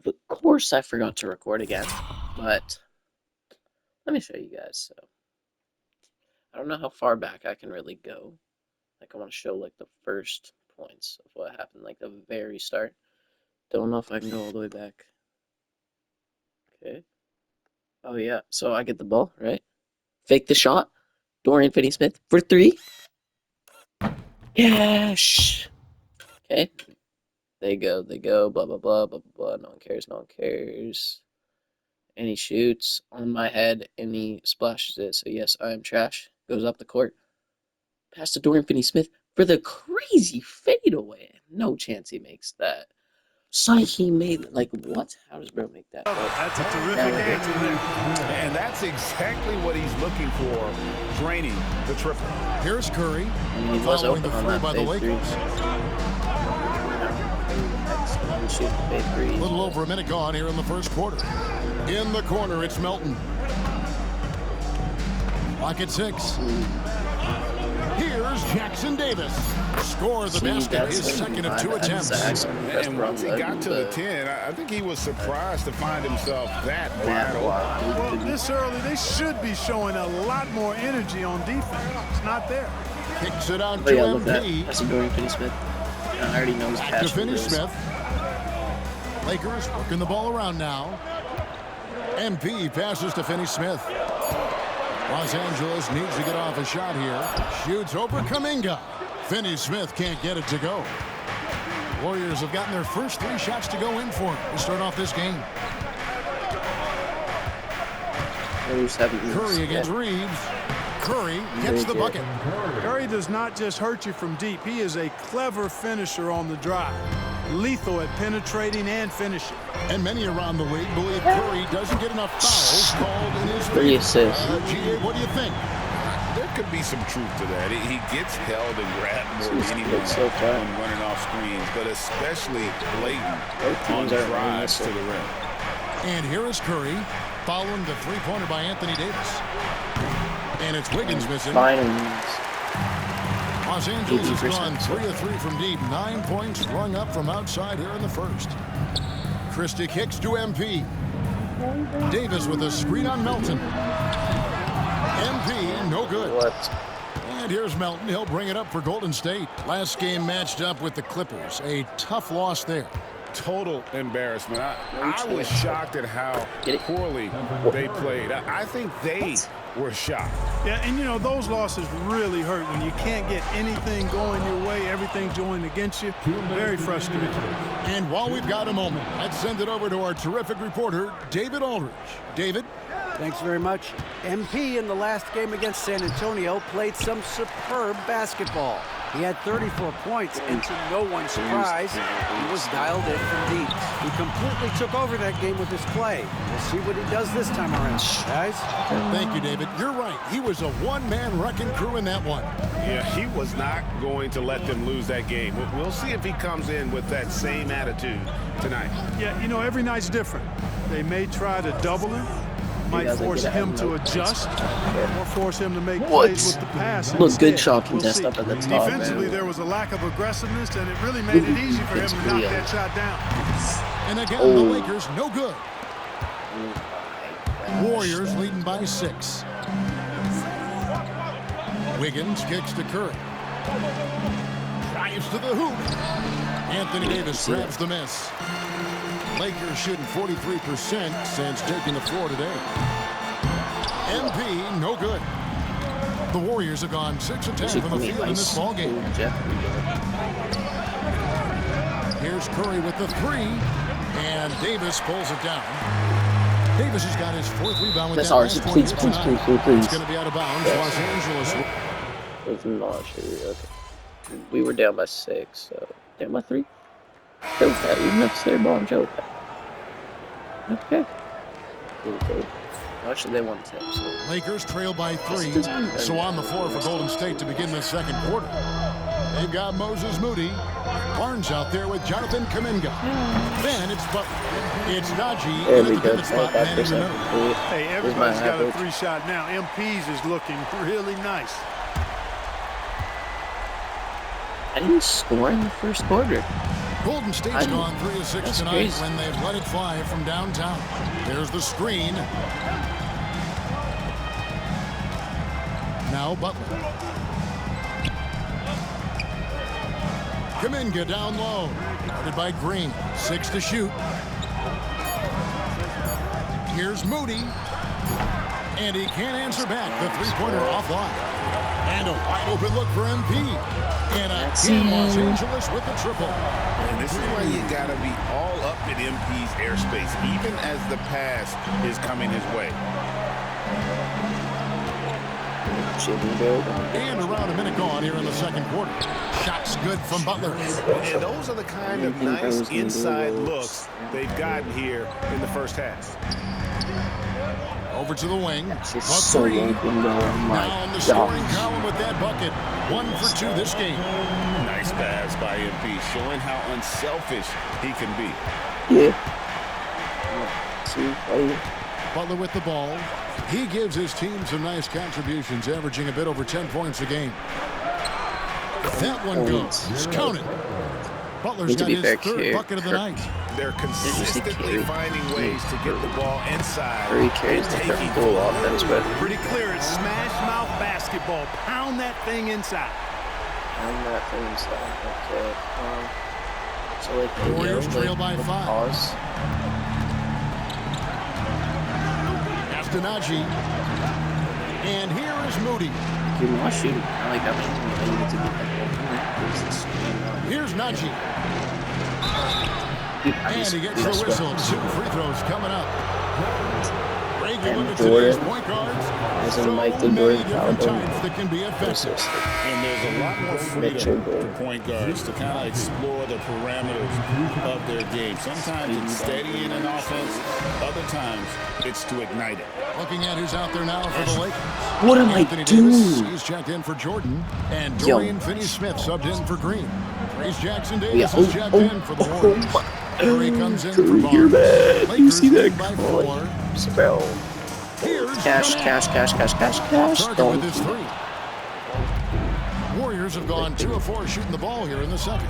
Of course, I forgot to record again, but let me show you guys. So, I don't know how far back I can really go. Like, I want to show, like, the first points of what happened, like, the very start. Don't know if I can go all the way back. Okay. Oh, yeah. So, I get the ball, right? Fake the shot. Dorian Finney-Smith for 3. Yes! Okay. They go, blah, blah, blah, blah, blah, blah. No one cares, no one cares. And he shoots on my head, and he splashes it. So, yes, I am trash. Goes up the court. Pass to Dorian Finney-Smith for the crazy fadeaway. No chance he makes that. So he made it. Like, what? How does bro make that? That's a terrific answer there. And that's exactly what he's looking for, draining the triple. Here's Curry. I mean, he was open on that fade three. A little over a minute gone here in the first quarter. In the corner, it's Melton. Clock at 6. Here's Jackson Davis. Score the basket, his second of 2 attempts. And once he got to the 10, I think he was surprised to find himself that wide open. Well, this early, they should be showing a lot more energy on defense. It's not there. Kicks it out to MP. That's a Dorian Finney-Smith. I already know he's to Finney-Smith. Lakers working the ball around now. MP passes to Finney-Smith. Los Angeles needs to get off a shot here. Shoots over Kuminga. Finney-Smith can't get it to go. Warriors have gotten their first 3 shots to go in for him to start off this game. Curry against Reeves. Curry gets the bucket. Curry does not just hurt you from deep. He is a clever finisher on the drive. Lethal at penetrating and finishing. And many around the league believe Curry doesn't get enough fouls called in his 3 assists. GA, what do you think? There could be some truth to that. He gets held and grabbed more than anyone when running off screens, but especially blatant on drives to the rim. And here is Curry following the three-pointer by Anthony Davis. And it's Wiggins missing. Los Angeles has gone 3 of 3 from deep. 9 points rung up from outside here in the first. Christie kicks to MP. Davis with a screen on Melton. MP, no good. What? And here's Melton. He'll bring it up for Golden State. Last game matched up with the Clippers. A tough loss there. Total embarrassment. I was shocked at how poorly they played. I think they were shocked. Yeah, and you know, those losses really hurt when you can't get anything going your way, everything's going against you. Very frustrating. And while we've got a moment, let's send it over to our terrific reporter, David Aldridge. David? Thanks very much. MP in the last game against San Antonio played some superb basketball. He had 34 points, and to no one's surprise, he was dialed in from deep. He completely took over that game with his play. We'll see what he does this time around, guys. Thank you, David. You're right. He was a one-man wrecking crew in that one. Yeah, he was not going to let them lose that game. We'll see if he comes in with that same attitude tonight. Yeah, you know, every night's different. They may try to double him. Might force him to adjust or force him to make plays with the pass. Look, good shot contest up at the top. Defensively, there was a lack of aggressiveness, and it really made it easy for him to knock that shot down. And again, the Lakers, no good. Warriors leading by 6. Wiggins kicks to Curry. Drives to the hoop. Anthony Davis grabs the miss. Lakers shooting 43% since taking the floor today. MP, no good. The Warriors have gone 6 of 10 from the field in this ballgame. Here's Curry with the 3, and Davis pulls it down. Davis has got his 4th rebound with that last point. Please. It's going to be out of bounds. Los Angeles. I'm not sure. Okay. We were down by 6, so down by 3. Choke that. Even if it's their ball, choke that. Okay. Actually, they won 10. So. Lakers trail by 3. So on the floor for Golden State to begin the second quarter. They've got Moses Moody. Barnes out there with Jonathan Kuminga. Then it's Butler. It's Najee. Hey, everybody's got a 3-shot now. MP's is looking really nice. I didn't score in the first quarter. Golden State's gone 3 of 6 tonight crazy. when they've let it fly from downtown. There's the screen. Now Butler. Kuminga down low. Guarded by Green. 6 to shoot. Here's Moody. And he can't answer back. The three-pointer offline. And a wide open look for MP. And a team Los Angeles with the triple. And this is why you got to be all up in MP's airspace, even as the pass is coming his way. And around a minute gone here in the second quarter. Shots good from Butler. And those are the kind of nice inside looks they've gotten here in the first half. Over to the wing. So young window. Oh my Now on the scoring gosh. column with that bucket. 1 for 2 this game. Nice pass by MP, showing how unselfish he can be. Yeah. See, buddy. Butler with the ball. He gives his team some nice contributions, averaging a bit over 10 points a game. That one goes. Count it. Butler's got his third bucket of the night. They're consistently finding ways to get the ball inside. Curry carries the full offense, but Pretty clear. It's smash mouth basketball. Pound that thing inside. I'm not thinking so. Okay. So like the Warriors trail by 5. Pause. Naji. And here is Moody. Dude, my shooting. I like that one. I need to get that ball. Here's Naji. Dude, I And just he gets do the this whistle. stuff. 2 free throws coming up. Regular And today's Jordan point guards. as in So Mike the many Jordan different Caliban. types that can be effective. And there's a lot more freedom for point guards to kind of explore the parameters of their game. Sometimes it's steadying an offense. Other times it's to ignite it. Looking at who's out there now for the Lakers. What am I Anthony Davis, doing? he's checked in for Jordan. And Yo. Dorian Finney-Smith subbed in for Green. Trace Jackson Yeah. Davis is checked in for the Warriors. Curry comes in for Curry, Barnes. you're bad. You Lakers see that lead by 4. spell? Here's Cash, cash, cash, cash, cash, cash. Target Don't. with his 3. Warriors have gone 2 of 4 shooting the ball here in the second.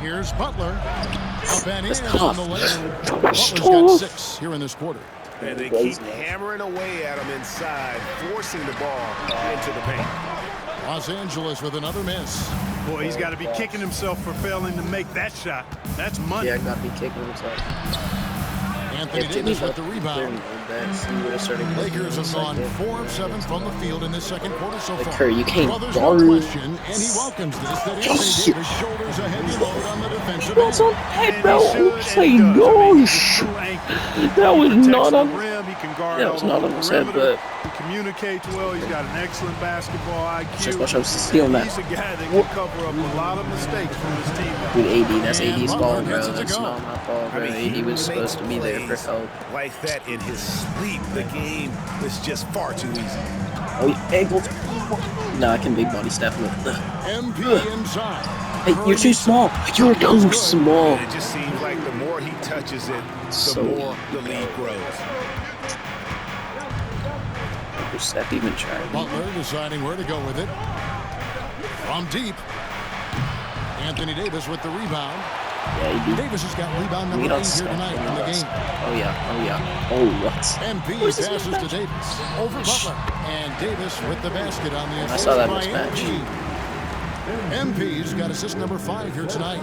Here's Butler. Up and in on the lane. Butler's got 6 here in this quarter. And they keep hammering away at him inside, forcing the ball into the paint. Los Angeles with another miss. Boy, he's got to be kicking himself for failing to make that shot. That's money. Yeah, I got me kicking himself. Anthony Davis with the rebound. Lakers have gone 4 of 7 from the field in this second quarter so far. Curry, you can't Well, there's guard. no question, and he welcomes this, that Anthony Davis shoulders a heavy load on the defensive That's on end. head, And bro. he should, and Say he does. I mean, gosh. he's a true anchor. That was Protects not the on. rim. He can guard Yeah, it all was over not the on his head, perimeter. but He communicates well. He's got an excellent basketball IQ. just watch, I was stealing that. He's a guy that can cover up a lot of mistakes from his teammates. Dude, AD, that's And AD's Butler fault, bro. gets it to That's go. not my fault, bro. AD was supposed to be there for help. Like that in his sleep. The game is just far too easy. Oh, he angled. No, I can big body step him. MP inside. Hey, you're too small. You're too small. And it just seems like the more he touches it, the So more the lead grows. Steph even tried. Butler deciding where to go with it. From deep. Anthony Davis with the rebound. Yeah, he beat. Davis has got rebound We number don't 8 here stop. tonight in the game. Oh yeah. Oh yeah. Oh what? MP Where's this passes to mismatch? Davis. Over Butler. And Davis with the basket on the I assist saw that by mismatch. MP's got assist number 5 here tonight.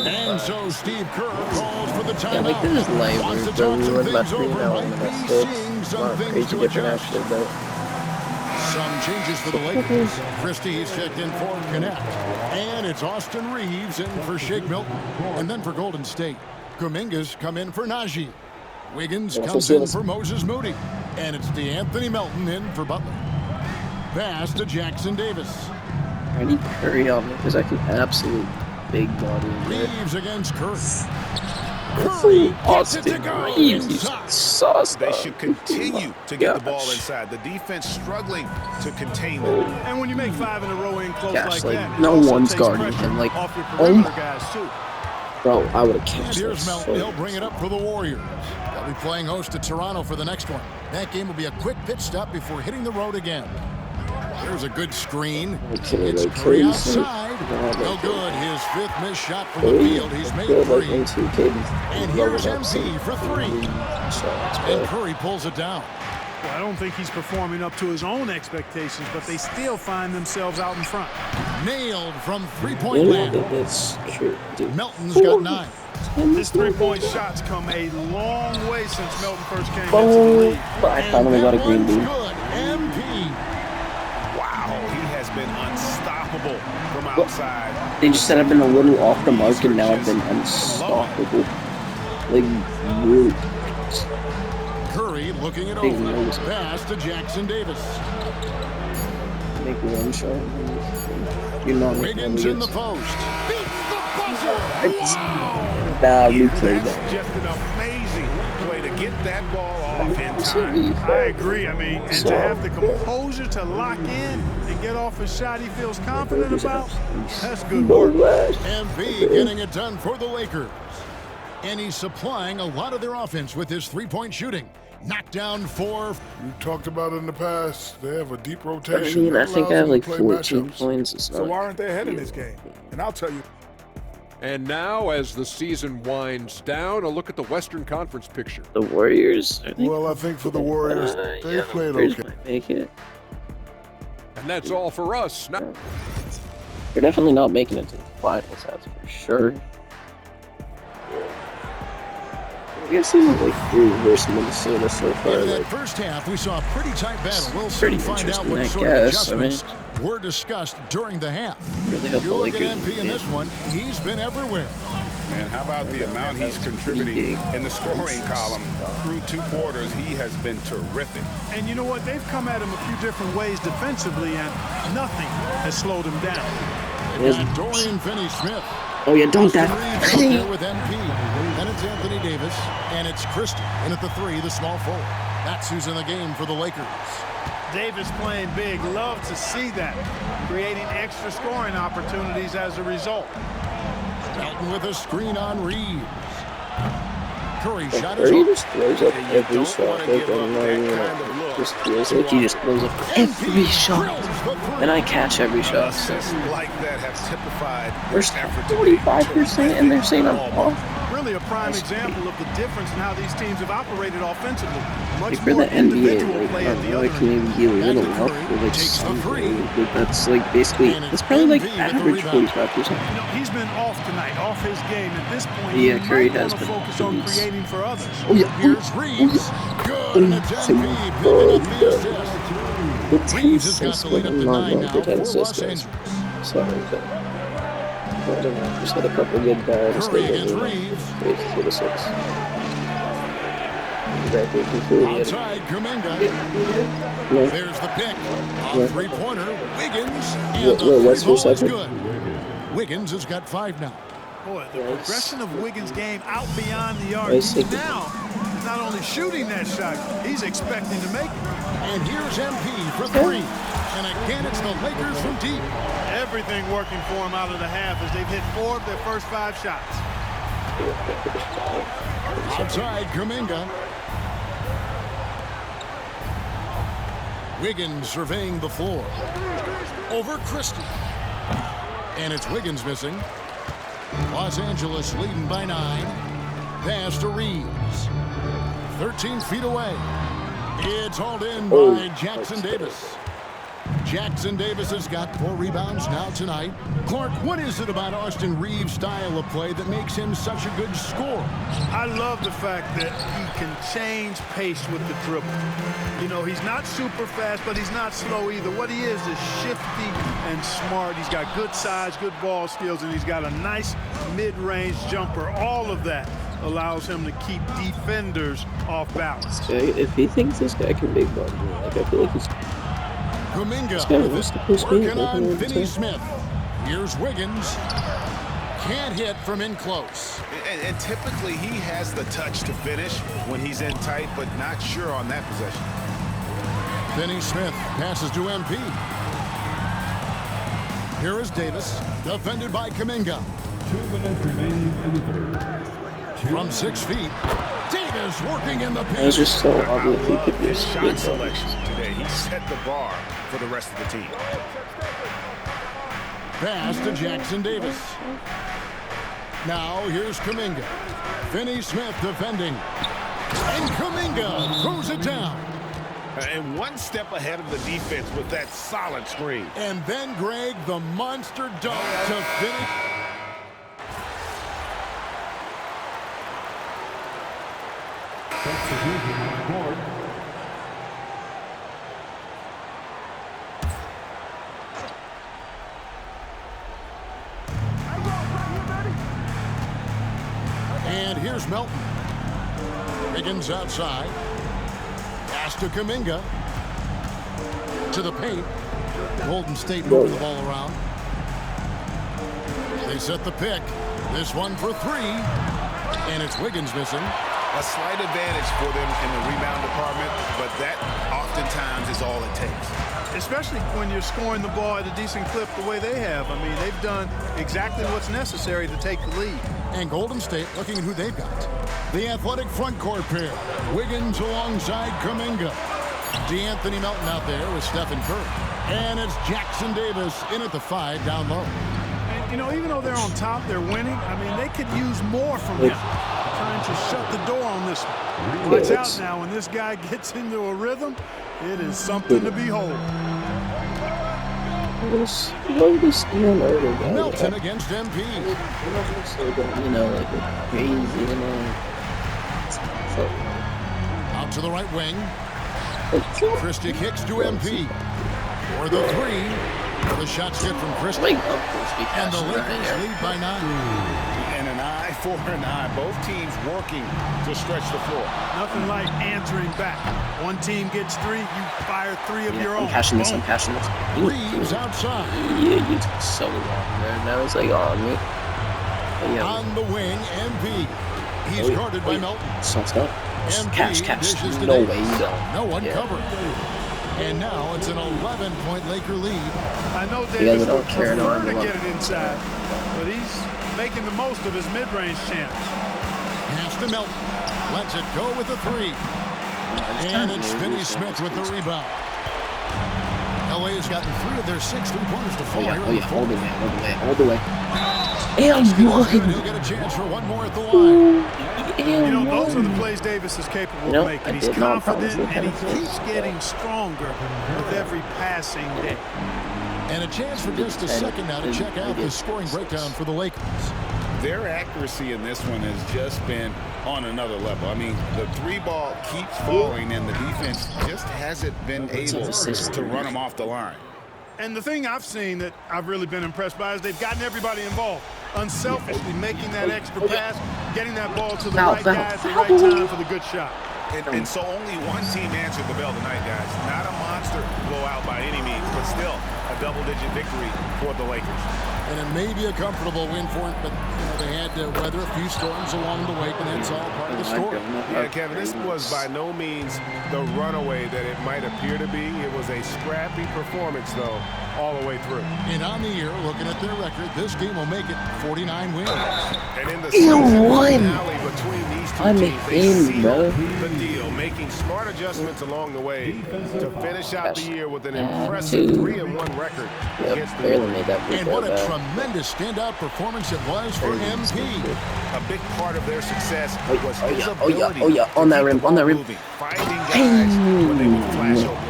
And so Steve Kerr calls for the timeout. Yeah, like this is lame. Wants to Bro, talk we some would things left me over. now Might in the be six. seeing A some lot of things crazy to different adjust. actions, but Some changes for the Lakers. Christie is checked in for Connect. And it's Austin Reeves in for Shake Milton. And then for Golden State, Kuminga's come in for Najee. Wiggins comes in for Moses Moody. And it's DeAnthony Melton in for Butler. Pass to Jackson Davis. I need Curry on me because I can absolute big body in there. Reeves against Curry. Free gets it to Austin go Reeves. He's inside. sauce. They should continue to get the ball inside. The defense struggling to contain them. And when you make 5 in a row in close Gosh, like like, that, no it also one's takes guarding pressure him, like, off your oh perimeter my- guys too. Bro, I would have And killed here's this. Melton. He'll bring it up for the Warriors. They'll be playing host to Toronto for the next one. That game will be a quick pit stop before hitting the road again. There's a good screen. Okay, It's like Curry crazy. outside. No good. His 5th missed shot from the field. He's made 3. And here's MP for 3. And Curry pulls it down. Well, I don't think he's performing up to his own expectations, but they still find themselves out in front. Nailed from 3-point land. That's true, dude. Melton's got 9. His 3-point shots come a long way since Melton first came into the league. I finally got a green bean. Good. MP. Wow, he has been unstoppable from outside. They just said I've been a little off the mark, and now I've been unstoppable. Like, really. Curry looking it Big over. nose. Pass to Jackson Davis. Make one shot. You're not making Wiggins in the it. post. Beats the buzzer. Nah, replay That's that. just an amazing way to get that ball off in time. I agree. I mean, and to have the composure to lock in and get off a shot he feels confident about, that's good work. MP getting it done for the Lakers. And he's supplying a lot of their offense with his 3-point shooting. Knocked down 4. We talked about it in the past. They have a deep I rotation. mean, I that think I allows have them like to play 14 matchups. points. It's So not why aren't they ahead in this game? And I'll tell you. And now, as the season winds down, a look at the Western Conference picture. the Warriors. I think. Well, I think for the Warriors, they Yeah, played Warriors okay. might make it. And that's all for us. Now, They're definitely not making it to the finals. That's for sure. We have seen like 3 versus Minnesota so far. In that Like, first half, we saw a pretty tight battle. We'll Pretty soon find out interesting, what I sort of guess. I mean- adjustments were discussed during the half. really hope the You look at Lakers MP in this one, he's been everywhere. And how about the amount he's contributing in the scoring column? Through 2 quarters, he has been terrific. And you know what? They've come at him a few different ways defensively, and nothing has slowed him down. They've got Dorian Finney-Smith. Oh yeah, don't Austin that. Reeves up there with MP. And it's Anthony Davis. And it's Christie in at the 3, the small forward. That's who's in the game for the Lakers. Davis playing big. Love to see that. Creating extra scoring opportunities as a result. Melton with a screen on Reeves. Curry shot is Curry up. just throws up And you every don't shot. wanna Like, give I up don't know, that you know, kind of it look just feels like he just throws up every shot. And I catch every shot. Assists like that have typified We're his effort to 45%, and they're saying I'm off. Really a prime example of the difference in how these teams have operated offensively. Much Like for more the NBA, individual like play I at don't the know, other it can maybe be a little And off, Curry but like takes the something, three. like, that's like basically And it's that's probably like MV with the average rebound. 45%. You know, he's been off tonight, off his game. At this point, Yeah, he Curry might has want to been focus on pleased. creating for others. Oh yeah, Here's Reeves. Good. And it's MP picking up the assist. the Reeves has team got is the lead up to not 9 now good for at Los assists. Angeles. Sorry, but I don't know. Just had a couple good guys. Curry against Reeves. For the 6. Exactly, completely. Outside Kuminga. No, There's the pick. Yeah. On 3-pointer. Wiggins. And What- the what's 3 your ball is second? good. Wiggins has got 5 now. Boy, the Yes. progression of Wiggins' game out beyond the arc. Nice He's second. now not only shooting that shot, he's expecting to make it. And here's MP for 3. And again, it's the Lakers from deep. Everything working for him out of the half as they've hit 4 of their first 5 shots. Outside Kuminga. Wiggins surveying the floor. Over Christie. And it's Wiggins missing. Los Angeles leading by 9. Pass to Reeves. 13 feet away. It's hauled in by Jackson Davis. Jackson Davis has got 4 rebounds now tonight. Clark, what is it about Austin Reeves' style of play that makes him such a good scorer? I love the fact that he can change pace with the dribble. You know, he's not super fast, but he's not slow either. What he is shifty and smart. He's got good size, good ball skills, and he's got a nice mid-range jumper. All of that allows him to keep defenders off balance. if he thinks this guy can big ball, like I feel like he's Kuminga guy with wants it, to push me, working like, on what I'm saying. Finney-Smith. Here's Wiggins. Can't hit from in close. And typically he has the touch to finish when he's in tight, but not sure on that possession. Finney-Smith passes to MP. Here is Davis, defended by Kuminga. 2 minutes remaining in the third. From 6 feet, Davis working in the It was paint. just so obvious he could His just shot big ball. selection today. He set the bar for the rest of the team. pass to Jackson Davis. Now here's Kuminga. Finney Smith defending. And Kuminga throws it down. And one step ahead of the defense with that solid screen. And then Greg, the monster dunk to finish. Substitution on the court. And here's Melton. Wiggins outside. Pass to Kuminga. To the paint. Golden State moving the ball around. They set the pick. This one for three. And it's Wiggins missing. A slight advantage for them in the rebound department, but that oftentimes is all it takes. Especially when you're scoring the ball at a decent clip the way they have. I mean, they've done exactly what's necessary to take the lead. And Golden State looking at who they've got. The athletic front court pair. Wiggins alongside Kuminga. DeAnthony Melton out there with Stephen Curry. And it's Jackson Davis in at the 5 down low. And, you know, even though they're on top, they're winning. I mean, they could use more from him. Trying to shut the door on this one. Watch out now. When this guy gets into a rhythm, it is something to behold. Melton against MP. You know, like crazy, you know. Out to the right wing. Christie kicks to MP. For the three. The shot's good from Christie. And the Lakers lead by 9. And an eye for an eye. Both teams working to stretch the floor. Nothing like answering back. One team gets 3, you fire 3 of your own. I'm catching this. Reeves outside. Yeah, you took so long there. And that was like on me. But yeah. On the wing, MP. He's guarded by Melton. Stop. MP Catch. dishes to No Davis. way you don't. No one Yeah. covered. And now it's an 11-point Laker lead. I know guys Davis don't would care, no, prefer to I get it inside, but he's making the most of his mid-range chance. Pass to Melton. Lets it go with the 3. And it's Finney Smith with the rebound. LA has gotten 3 of their 6 3-pointers to fall here in the fourth. All the way. And one. He'll get a chance for one more at the line. You know, those are the plays Davis is capable of making. He's confident, and he keeps getting stronger with every passing day. And a chance for just a second now to check out the scoring breakdown for the Lakers. Their accuracy in this one has just been on another level. I mean, the 3 ball keeps falling, and the defense just hasn't been able to run them off the line. And the thing I've seen that I've really been impressed by is they've gotten everybody involved. Unselfishly making that extra pass, getting that ball to the right guy at the right time for the good shot. And so only one team answered the bell tonight, guys. Not a monster blowout by any means, but still a double-digit victory for the Lakers. And it may be a comfortable win for it, but they had to weather a few storms along the way, and that's all part of the story. Yeah, Kevin, this was by no means the runaway that it might appear to be. It was a scrappy performance, though, all the way through. And on the year, looking at their record, this game will make it 49 wins. And in the finale between these two teams, they sealed the deal, making smart adjustments along the way to finish out the year with an impressive 3-1 record against the Warriors. And what a tremendous standout performance it was for MP. A big part of their success was his ability on that rim, finding guys when they would flash open.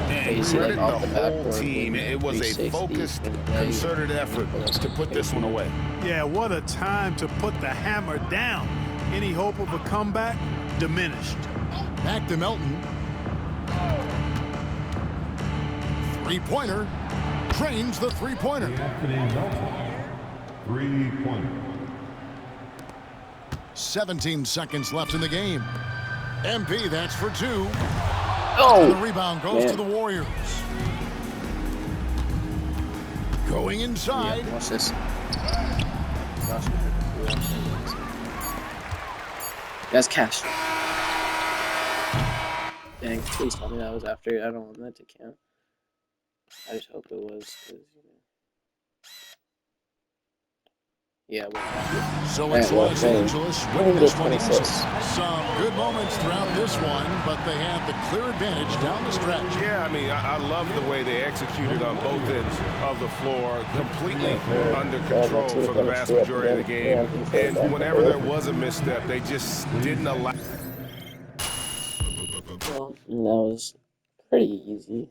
And Crazy, credit like, off the the whole backboard, team. It was a 360, focused, yeah. concerted effort to put this one away. Yeah, what a time to put the hammer down. Any hope of a comeback diminished. Back to Melton. 3-pointer. Drains the 3-pointer. Anthony Melton. 3-pointer. 17 seconds left in the game. MP, that's for 2. Oh, and the rebound goes to the Warriors. Going inside. Yeah, watch this. That's cash. Dang, please tell me that was after. I don't want that to count. I just hope it was, because, you know. Yeah. So it's Los Angeles winning this one easy. 26. Some good moments throughout this one, but they had the clear advantage down the stretch. Yeah, I mean, I love the way they executed on both ends of the floor, completely under control for the vast majority of the game. And whenever there was a misstep, they just didn't allow. Well, that was pretty easy.